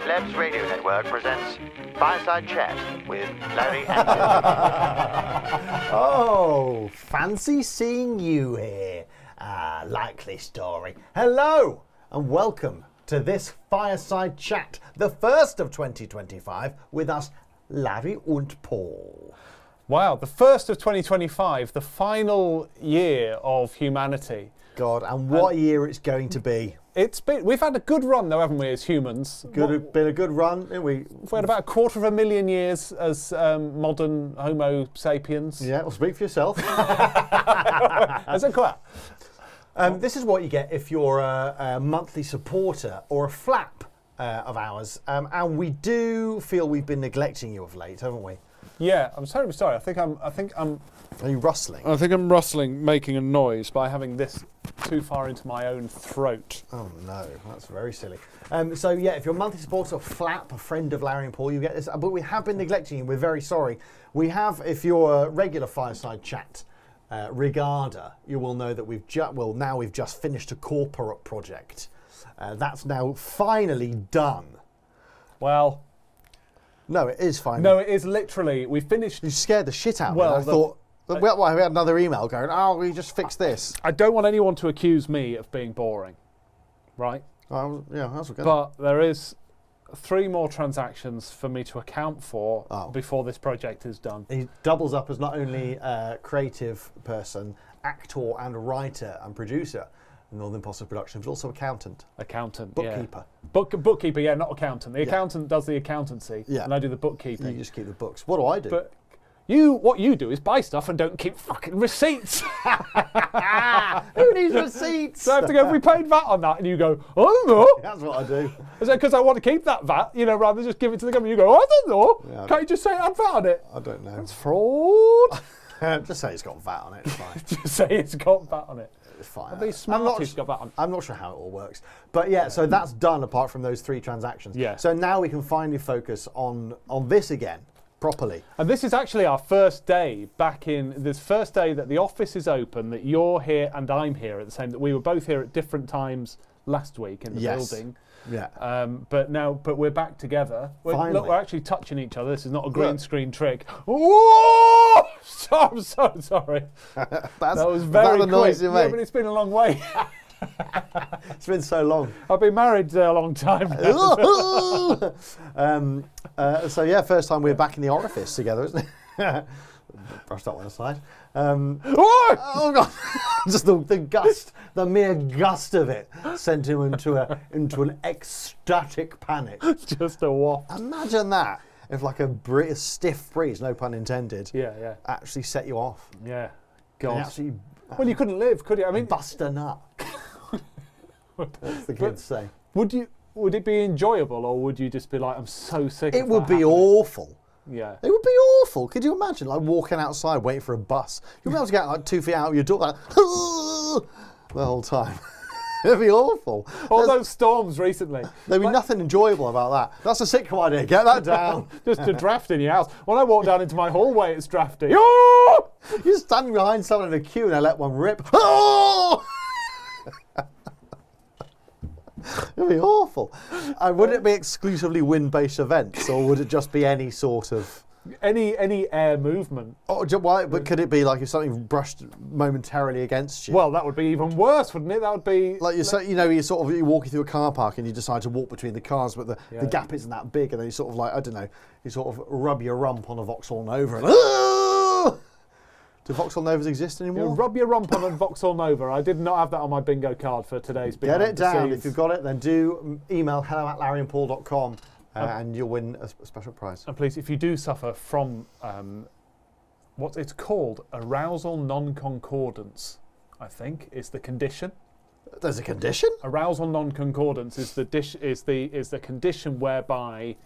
Celebs Radio Network presents Fireside Chat with Larry and Jim. Oh, fancy seeing you here. Likely story. Hello, and welcome to this Fireside Chat, the first of 2025, with us, Larry and Paul. Wow, the first of 2025, the final year of humanity. God, and what year it's going to be. We've had a good run though, haven't we, as humans? Been a good run, haven't we? We've had about 250,000 years as modern Homo sapiens. Yeah, well, speak for yourself. Is it quite? This is what you get if you're a monthly supporter or a flap of ours. And we do feel we've been neglecting you of late, haven't we? Yeah, I'm sorry. I think I'm. Are you rustling? I think I'm rustling, making a noise by having this too far into my own throat. Oh no, that's very silly. So yeah, if you're a monthly supporter or flap, a friend of Larry and Paul, you get this. But we have been neglecting you. We're very sorry. We have, if you're a regular Fireside Chat regarder, you will know that we've just finished a corporate project. That's now finally done. Well. No, it is finally. No, it is literally. We finished. You scared the shit out of me. Well, I thought. We had another email going, oh, we just fixed this. I don't want anyone to accuse me of being boring, right? Yeah, that's okay. But there is 3 more transactions for me to account for before this project is done. He doubles up as not only a creative person, actor and writer and producer in Northern Positive Productions, but also accountant. Bookkeeper. Yeah. Bookkeeper, yeah, not accountant. The accountant does the accountancy, and I do the bookkeeping. You just keep the books. What do I do? But what you do is buy stuff and don't keep fucking receipts. Who needs receipts? So I have to go, we paid VAT on that, and you go, I don't know. That's what I do. Is that because I want to keep that VAT, rather than just give it to the government? You go, I don't know. Yeah, Can't you just say it had VAT on it? I don't know. That's fraud. Just say it's got VAT on it, it's fine. Just say it's got VAT on it. It's fine. I'll be smart if it's got VAT on it. I'm not sure how it all works. But yeah, so that's done apart from those 3 transactions. Yeah. So now we can finally focus on this again, properly. And this is actually our first day back in, this first day that the office is open, that you're here and I'm here at the same, that we were both here at different times last week in the building. Yeah. But we're back together. Look, we're actually touching each other. This is not a green screen trick. Whoa! I'm so sorry. That was very quick. Noise you make? Yeah, but it's been a long way. It's been so long. I've been married a long time now. So yeah, first time we're back in the orifice together, isn't it? Brush that one aside. Oh God! Just the gust, the mere gust of it sent him into an ecstatic panic. Just a waft. Imagine that if like a stiff breeze, no pun intended, actually set you off. Yeah. God. Well, you couldn't live, could you? I mean, bust a nut. That's the kids say. Would it be enjoyable, or would you just be like, I'm so sick? It would be awful. Yeah. It would be awful. Could you imagine, like, walking outside waiting for a bus? You'd be able to get like 2 feet out of your door, like, the whole time. It'd be awful. All those storms recently. There'd be nothing enjoyable about that. That's a sitcom idea. Get that down. Just a draft in your house. When I walk down into my hallway, it's drafty. You're standing behind someone in a queue and they let one rip. It'd be awful. Would it be exclusively wind-based events, or would it just be any sort of any air movement? But could it be like if something brushed momentarily against you? Well, that would be even worse, wouldn't it? That would be like you're walking through a car park and you decide to walk between the cars, but the gap isn't that big, and then you sort of like, I don't know, you sort of rub your rump on a Vauxhall Nova and do Vauxhall Novas exist anymore? You rub your rump on a Vauxhall Nova. I did not have that on my bingo card for today's Get it down. If you've got it, then do email hello@larryandpaul.com and you'll win a special prize. And please, if you do suffer from what it's called, arousal non-concordance, I think is the condition. There's a condition? Arousal non-concordance is the condition whereby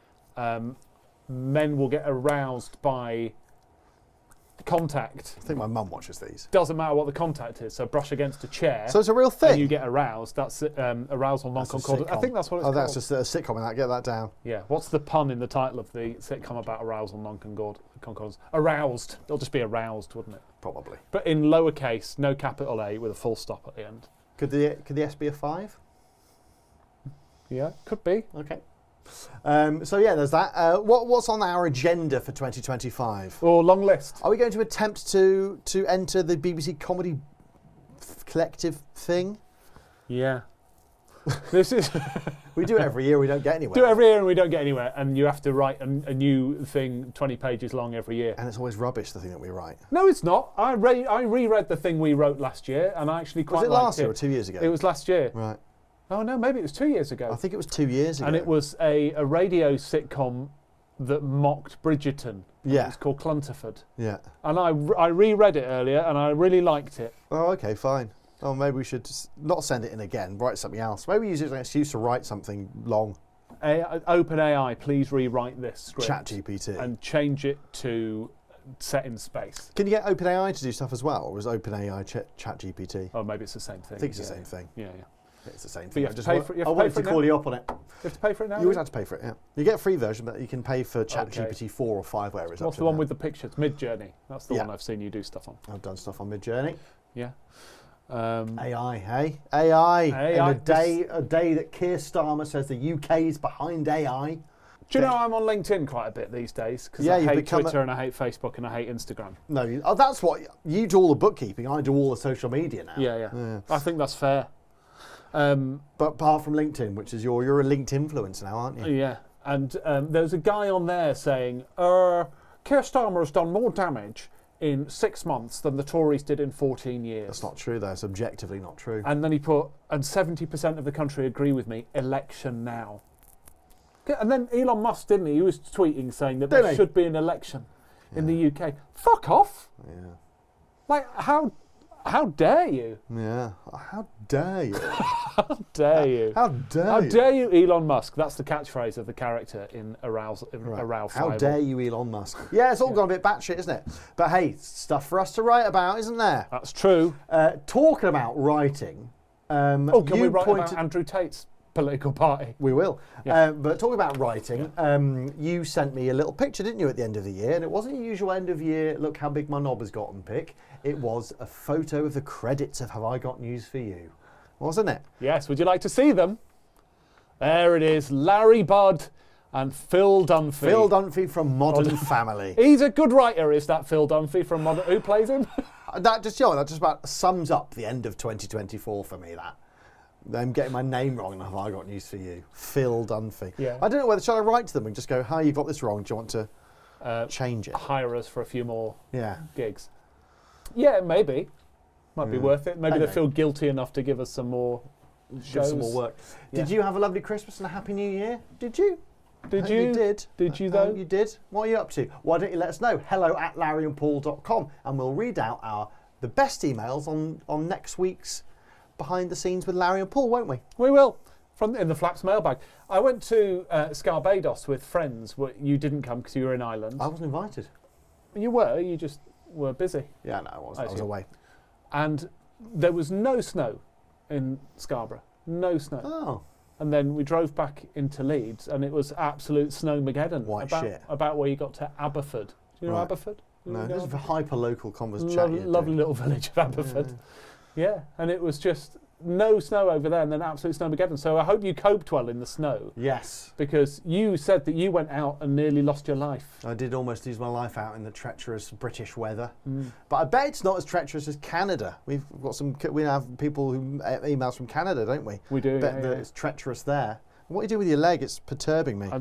men will get aroused by contact. I think my mum watches these. Doesn't matter what the contact is. So brush against a chair. So it's a real thing. And you get aroused. That's arousal non-concordant. I think that's what it's called. Oh, that's just a sitcom. And get that down. Yeah. What's the pun in the title of the sitcom about arousal non-concordance? Aroused. It'll just be aroused, wouldn't it? Probably. But in lowercase, no capital A, with a full stop at the end. Could the S be a 5? Yeah, could be. Okay. So yeah, there's that. What's on our agenda for 2025? Oh, long list. Are we going to attempt to enter the BBC Comedy Collective thing? Yeah. This is. We do it every year. We don't get anywhere. Do it every year and we don't get anywhere, and you have to write a new thing 20 pages long every year. And it's always rubbish, the thing that we write. No, it's not. I reread the thing we wrote last year, and I actually quite liked it. Was it last year or 2 years ago? It was last year. Right. Oh no, maybe it was 2 years ago. I think it was 2 years ago. And it was a radio sitcom that mocked Bridgerton. Yeah. It was called Clunterford. Yeah. And I reread it earlier, and I really liked it. Oh, okay, fine. Oh, maybe we should just not send it in again, write something else. Maybe use it as an excuse to write something long. OpenAI, please rewrite this script. ChatGPT. And change it to set in space. Can you get OpenAI to do stuff as well, or is OpenAI ChatGPT? Oh, maybe it's the same thing. I think it's the same thing. Yeah. It's the same But thing. you have to pay for it. I wanted to call you up on it. You have to pay for it now? You always have to pay for it, yeah. You get a free version, but you can pay for ChatGPT 4 or 5, whatever it is. What's the one with the pictures? Midjourney. That's the one I've seen you do stuff on. I've done stuff on Midjourney. Yeah. AI, hey? AI. AI. And a day that Keir Starmer says the UK is behind AI. Do you know I'm on LinkedIn quite a bit these days? Because I hate Twitter and I hate Facebook and I hate Instagram. No, that's what you do all the bookkeeping. I do all the social media now. Yeah. I think that's fair. But apart from LinkedIn, which is you're a LinkedIn influencer now, aren't you? Yeah. And there's a guy on there saying, Keir Starmer has done more damage in 6 months than the Tories did in 14 years. That's not true, though. It's objectively not true. And then he put, and 70% of the country agree with me, election now. And then Elon Musk, didn't he? He was tweeting saying that there should be an election in the UK. Fuck off. Yeah. Like, how dare you? Yeah. How dare you? How dare you? How dare you? How dare you, Elon Musk? That's the catchphrase of the character in Arousal. How dare you, Elon Musk? Yeah, it's all gone a bit batshit, isn't it? But hey, stuff for us to write about, isn't there? That's true. Talking about writing. Can we write about Andrew Tate's political party? We will. Yeah. But talking about writing, you sent me a little picture, didn't you, at the end of the year? And it wasn't your usual end of year, look how big my knob has gotten pic. It was a photo of the credits of Have I Got News for You? Wasn't it? Yes. Would you like to see them? There it is. Larry Budd and Phil Dunphy. Phil Dunphy from Modern Family. He's a good writer, is that Phil Dunphy from Modern... Who plays him? That just about sums up the end of 2024 for me, that. I'm getting my name wrong and Have I Got News for You? Phil Dunphy. Yeah. I don't know whether, shall I write to them and just go, hi, you got this wrong, do you want to change it? Hire us for a few more gigs. Yeah, maybe. Might be worth it. Maybe they feel guilty enough to give us some more shows. Some more work. Yeah. Did you have a lovely Christmas and a Happy New Year? Did you? Did you? You did. Did you, though? You did. What are you up to? Why don't you let us know? hello@larryandpaul.com, and we'll read out the best emails on next week's Behind the Scenes with Larry and Paul, won't we? We will. In the Flaps mailbag. I went to Scarbados with friends. You didn't come because you were in Ireland. I wasn't invited. You were. You just were busy. Yeah, no, I was away. And there was no snow in Scarborough. No snow. Oh. And then we drove back into Leeds, and it was absolute snowmageddon. Shit. About where you got to Aberford. Do you know Aberford? No, this is a hyper-local conversation. Lovely little village of Aberford. Yeah, and it was just no snow over there, and then absolute snowmageddon. So I hope you coped well in the snow. Yes. Because you said that you went out and nearly lost your life. I did almost lose my life out in the treacherous British weather. But I bet it's not as treacherous as Canada. We have people who emails from Canada, don't we? We do. Bet that it's treacherous there. What do you do with your leg? It's perturbing me. I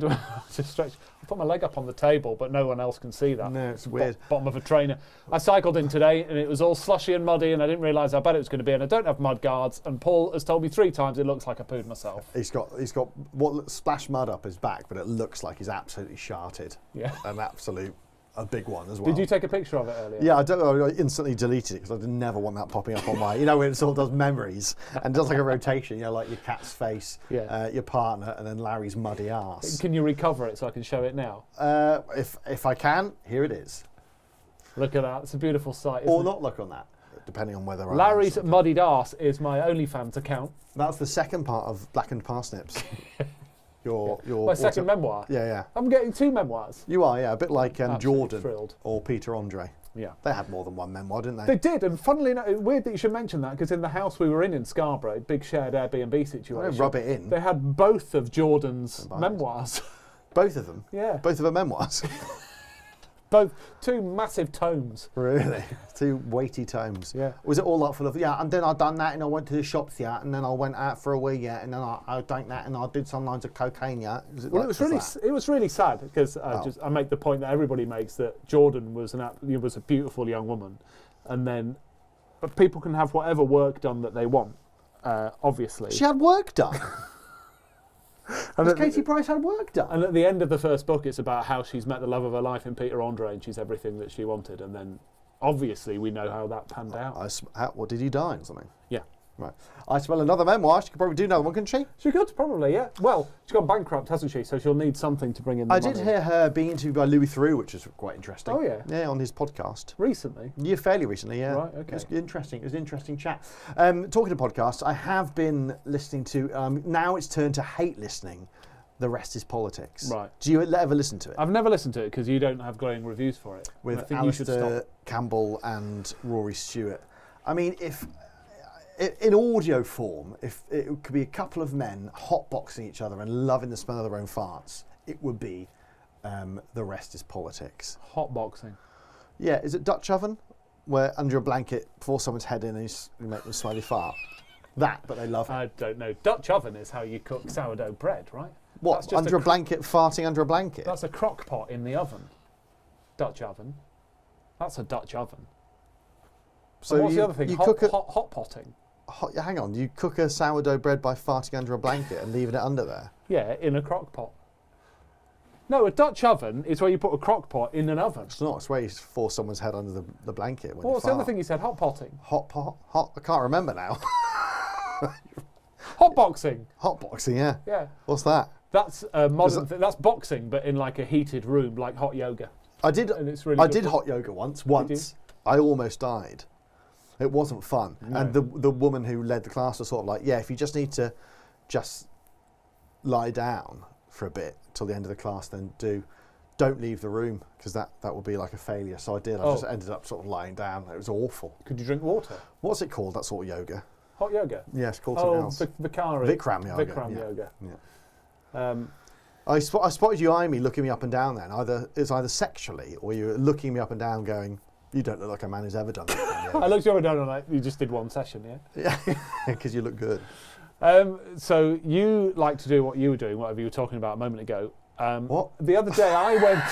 put my leg up on the table, but no one else can see that. No, it's weird. Bottom of a trainer. I cycled in today, and it was all slushy and muddy, and I didn't realise how bad it was going to be. And I don't have mud guards. And Paul has told me 3 times it looks like I pooed myself. He's got what splashed mud up his back, but it looks like he's absolutely sharted. Yeah, a big one as well. Did you take a picture of it earlier? Yeah, I instantly deleted it because I never want that popping up on my, when it sort of does memories and does like a rotation, like your cat's face, your partner, and then Larry's muddy arse. Can you recover it so I can show it now? If I can, here it is. Look at that, it's a beautiful sight. Or not look on that, depending on whether Larry's muddied arse is my OnlyFans account. That's the second part of Blackened Parsnips. My second memoir. Yeah. I'm getting 2 memoirs. You are, yeah, a bit like Jordan thrilled. or Peter Andre. Yeah. They had more than one memoir, didn't they? They did, and funnily enough, weird that you should mention that, because in the house we were in Scarborough, big shared Airbnb situation, Don't rub it in. they had both of Jordan's memoirs. Both of them? Yeah. Both of her memoirs? Both, 2 massive tomes. Really? 2 weighty tomes. Yeah. Was it all like full of, and then I done that and I went to the shops, and then I went out for a wee, and then I drank that and I did some lines of cocaine, Was it Well, like it was really sad, because I make the point that everybody makes, that Jordan was was a beautiful young woman, and then but people can have whatever work done that they want, obviously. She had work done. And Katie Price had work done. And at the end of the first book, it's about how she's met the love of her life in Peter Andre, and she's everything that she wanted. And then, obviously, we know how that panned out. What, did he die or something? Yeah. Right. I smell another memoir. She could probably do another one, couldn't she? She could, probably, yeah. Well, she's gone bankrupt, hasn't she? So she'll need something to bring in the money. I did hear her being interviewed by Louis Theroux, which is quite interesting. Oh, yeah? Yeah, on his podcast. Recently? Yeah, fairly recently, yeah. Right, okay. It was interesting. It was an interesting chat. Talking to podcasts, I have been listening to, now it's turned to hate listening, The Rest is Politics. Right. Do you ever listen to it? I've never listened to it, because you don't have glowing reviews for it. I With think you should Alistair stop. Campbell and Rory Stewart. I mean, if in audio form, if it could be a couple of men hotboxing each other and loving the smell of their own farts, it would be The Rest is Politics. Hotboxing. Yeah, is it Dutch oven? Where under a blanket, pour someone's head in and you make them smell your fart? That, but they love it. I don't know. Dutch oven is how you cook sourdough bread, right? What, That's just under a blanket, farting under a blanket? That's a crock pot in the oven. Dutch oven. That's a Dutch oven. So and what's the other thing? Hot potting. Hang on, you cook a sourdough bread by farting under a blanket and leaving it under there? Yeah, in a crock pot. No, a Dutch oven is where you put a crock pot in an oven. It's not. It's where you force someone's head under the blanket when What was the other thing you said? Hot potting. Hot pot? I can't remember now. Hot boxing. Hot boxing, yeah. Yeah. What's that? That's a modern thing. That's boxing, but in like a heated room, like hot yoga. I did. And it's really I good. did hot yoga once. I almost died. It wasn't fun. No. And the woman who led the class was sort of like, yeah, if you just need to just lie down for a bit till the end of the class, then don't leave the room, because that will be like a failure. So I did. I just ended up sort of lying down. It was awful. Could you drink water? What's it called, that sort of yoga? Hot yoga? Yeah, it's called something else. Vikram yoga. Vikram yoga. Yeah. I spotted you eyeing me, looking me up and down then. It's either sexually or you're looking me up and down going, you don't look like a man who's ever done that. I looked you up and down and like, you just did one session, yeah? Yeah, because you look good. So you like to do what you were doing, whatever you were talking about a moment ago. What? The other day I went...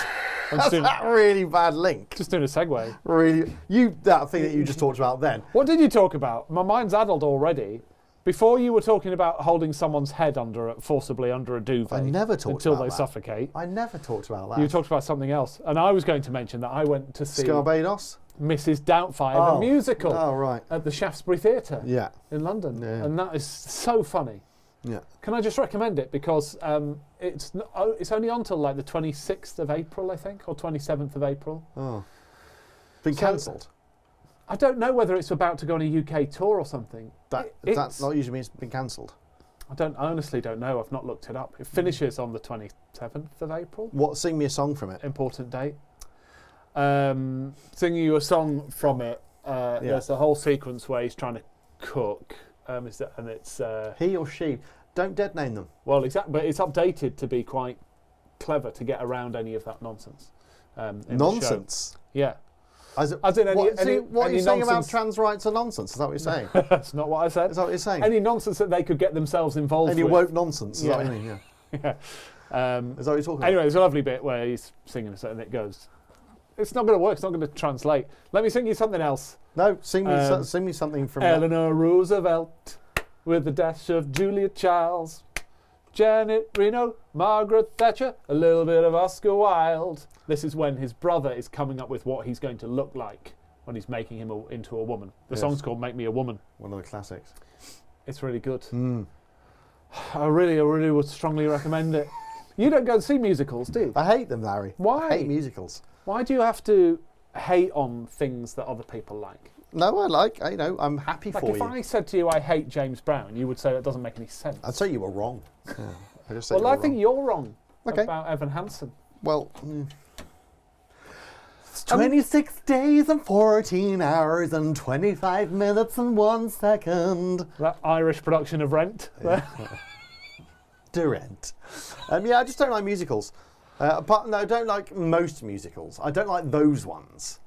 That's that really bad link. Just doing a segue. Really? That thing that you just talked about then. What did you talk about? My mind's addled already. Before you were talking about holding someone's head forcibly under a duvet. I never talked until about they that. suffocate. I never talked about that. You talked about something else. And I was going to mention that I went to see Scarbados? Mrs. Doubtfire, the musical, Oh, right. at the Shaftesbury Theatre Yeah. in London. Yeah. And that is so funny. Yeah. Can I just recommend it? Because it's only on till like the 26th of April, I think, or 27th of April. Oh. Been So- cancelled? I don't know whether it's about to go on a UK tour or something. That not usually means it's been cancelled. I honestly don't know. I've not looked it up. It finishes on the 27th of April. What? Sing me a song from it. Important date. Singing you a song from it. There's a whole sequence where he's trying to cook. And it's He or she. Don't dead name them. well, exactly, but it's updated to be quite clever to get around any of that nonsense. In the show. Nonsense. Yeah. As in any- what any- are any you saying about nonsense- trans rights are nonsense? Is that what you're saying? That's not what I said. Is that what you're saying? Any nonsense that they could get themselves involved Any with. woke nonsense? Is that what Yeah. you mean? Yeah. Yeah. Is that what you're talking Anyway, there's a lovely bit where he's singing and it goes, it's not going to work, it's not going to translate. Let me sing you something else. about? No, sing me something from that. Eleanor Roosevelt with a dash of Julia Childs, Janet Reno, Margaret Thatcher, a little bit of Oscar Wilde. This is when his brother is coming up with what he's going to look like when he's making him into a woman. The Yes. song's called Make Me a Woman. One of the classics. It's really good. Mm. I really would strongly recommend it. You don't go and see musicals, do you? I hate them, Larry. Why? I hate musicals. Why do you have to hate on things that other people like? No, I'm happy Like for if you. I said to you, I hate James Brown, you would say that doesn't make any sense. I'd say you were wrong. Yeah, I just said Well, you I were think wrong. you're wrong Okay. about Evan Hansen. Well, It's 26 days and 14 hours and 25 minutes and 1 second. That Irish production of Rent. Yeah. Durant. I just don't like musicals. I don't like most musicals. I don't like those ones.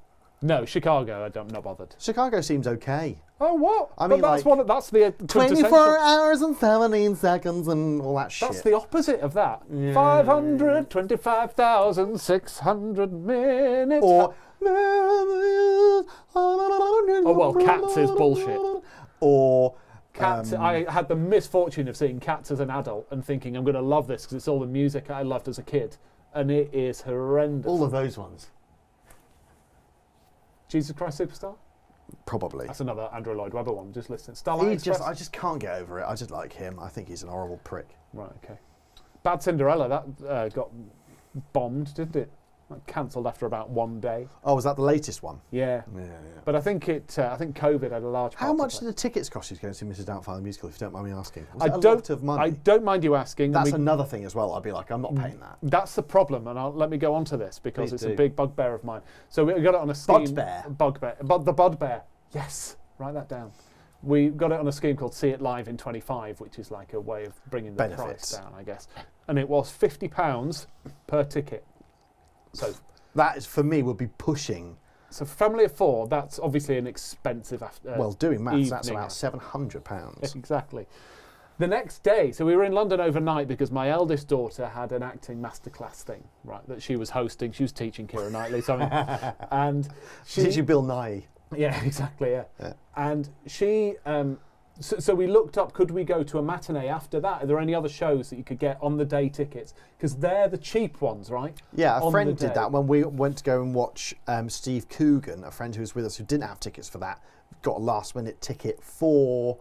No, Chicago, I'm not bothered. Chicago seems okay. Oh, what? I mean, that's like, that's the 24 hours and 17 seconds and all that shit. That's the opposite of that. Yeah. 525,600 minutes. Or... Oh, well, Cats is bullshit. Or... Cats, I had the misfortune of seeing Cats as an adult and thinking I'm going to love this because it's all the music I loved as a kid. And it is horrendous. all of those ones. Jesus Christ Superstar? Probably. That's another Andrew Lloyd Webber one. Just listen. Starlight Express? I just can't get over it. I just like him. I think he's an horrible prick. Right, okay. Bad Cinderella, that got bombed, didn't it? Like, cancelled after about 1 day. Oh, was that the latest one? Yeah. Yeah. But I think COVID had a large part. How much did the tickets cost you to go and see Mrs. Doubtfire the musical, if you don't mind me asking? Was I it a lot of money? I don't mind you asking. That's another thing as well. I'd be like, I'm not paying that. That's the problem, and let me go on to this because Please it's do. a big bugbear of mine. So we got it on a scheme. Bugbear. The Budbear. Yes, write that down. We got it on a scheme called See It Live in 25, which is like a way of bringing the price down, I guess. And it was £50 per ticket. So that is, for me, would be pushing. So for family of 4, that's obviously an expensive well, doing maths, that's evening. about £700. Exactly. The next day, so we were in London overnight because my eldest daughter had an acting masterclass thing, right, that she was hosting. She was teaching Keira Knightley something. And Did you Bill Nye? Yeah, exactly, yeah. And she... So we looked up, could we go to a matinee after that? Are there any other shows that you could get on the day tickets? Because they're the cheap ones, right? Yeah, a friend did that when we went to go and watch Steve Coogan, a friend who was with us who didn't have tickets for that, got a last minute ticket for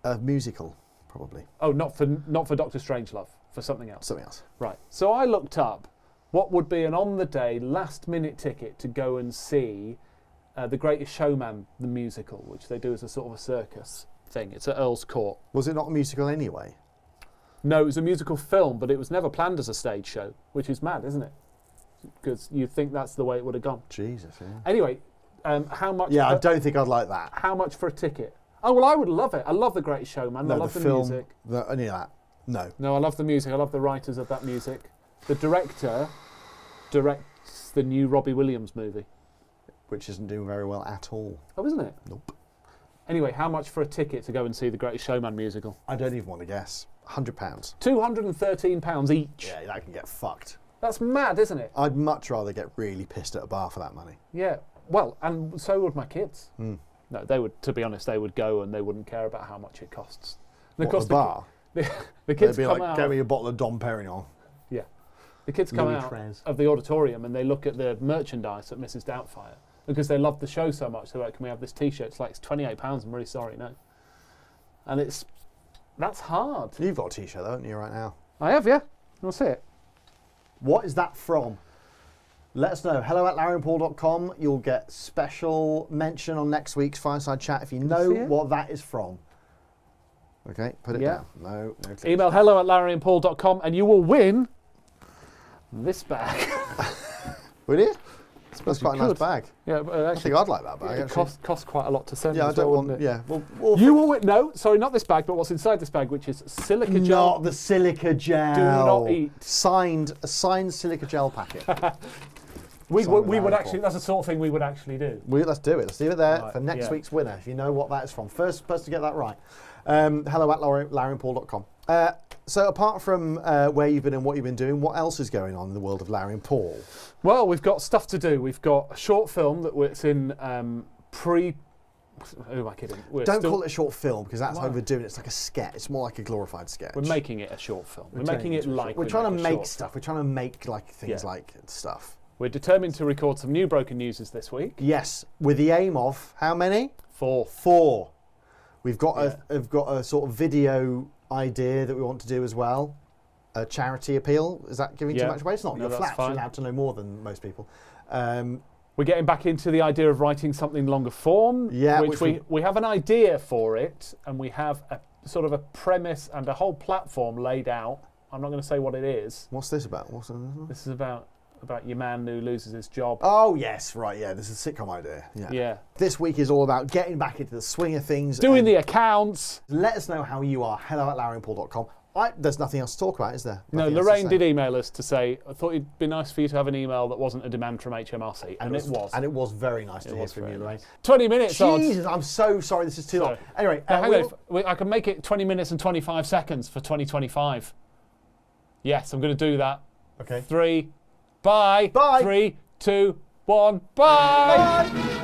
a musical, probably. Oh, not for Dr. Strangelove, for something else. Something else. Right. So I looked up what would be an on the day last minute ticket to go and see The Greatest Showman, the musical, which they do as a sort of a circus thing. It's at Earl's Court. Was it not a musical anyway? No, it was a musical film, but it was never planned as a stage show, which is mad, isn't it? Because you'd think that's the way it would have gone. Jesus, yeah. Anyway, how much... Yeah, I don't think I'd like that. How much for a ticket? Oh, well, I would love it. I love The Greatest Showman. No, I love the film, music. Any of that. No. No, I love the music. I love the writers of that music. The director directs the new Robbie Williams movie. Which isn't doing very well at all. Oh, isn't it? Nope. Anyway, how much for a ticket to go and see The Greatest Showman musical? I don't even want to guess. £100. £213 each. Yeah, that can get fucked. That's mad, isn't it? I'd much rather get really pissed at a bar for that money. Yeah. Well, and so would my kids. Mm. No, they would. To be honest, they would go and they wouldn't care about how much it costs. And What, the bar? The kids They'd be come like, out. get me a bottle of Dom Perignon. Yeah. The kids come Louis out Trez. of the auditorium and they look at the merchandise at Mrs. Doubtfire because they love the show so much. They're like, "Can we have this T-shirt?" It's like, it's £28. I'm really sorry, no. And that's hard. You've got a T-shirt, though, haven't you, right now? I have, yeah. I'll see it. What is that from? Let us know. hello@larryandpaul.com. You'll get special mention on next week's Fireside Chat if you know what that is from. Okay, put it down. No clicks. Email hello@larryandpaul.com and you will win this bag. Will you? That's quite a nice bag. Yeah, but I think I'd like that bag. It costs quite a lot to send. Yeah, I as don't well, want. wouldn't it? Yeah, you will win. No, sorry, not this bag, but what's inside this bag, which is silica gel. Not the silica gel. Do not eat. A signed silica gel packet. we would actually. That's the sort of thing we would actually do. Let's do it. Let's leave it there Right, for next week's winner. If you know what that is from, first person to get that right. hello@larryandpaul.com. So apart from where you've been and what you've been doing, what else is going on in the world of Larry and Paul? Well, we've got stuff to do. We've got a short film it's in Who am I kidding? Don't call it a short film because that's overdoing it. It's like a sketch. It's more like a glorified sketch. We're making it a short film. We're making it like we're trying to make stuff. We're trying to make like things like stuff. We're determined to record some new Broken Newses this week. Yes, with the aim of how many? 4. 4. We've got a sort of video idea that we want to do as well. A charity appeal. Is that giving too much away? It's not. You're flat. You're allowed to know more than most people. We're getting back into the idea of writing something longer form. Yeah, which we have an idea for it, and we have a sort of a premise and a whole platform laid out. I'm not going to say what it is. What's this about? This is about about your man who loses his job. Oh, yes, right, yeah, this is a sitcom idea. Yeah. This week is all about getting back into the swing of things. Doing and the accounts. Let us know how you are. hello@larryandpaul.com. There's nothing else to talk about, is there? No, Nothing else to Lorraine say. did email us to say, I thought it'd be nice for you to have an email that wasn't a demand from HMRC. And it was. And it was very nice to hear was from you, very Lorraine. nice. 20 minutes on. Jesus, I'm so sorry, this is too long. Anyway, Now, hang on, I can make it 20 minutes and 25 seconds for 2025. Yes, I'm going to do that. Okay. 3, bye. Bye. 3, 2, 1, bye. Bye.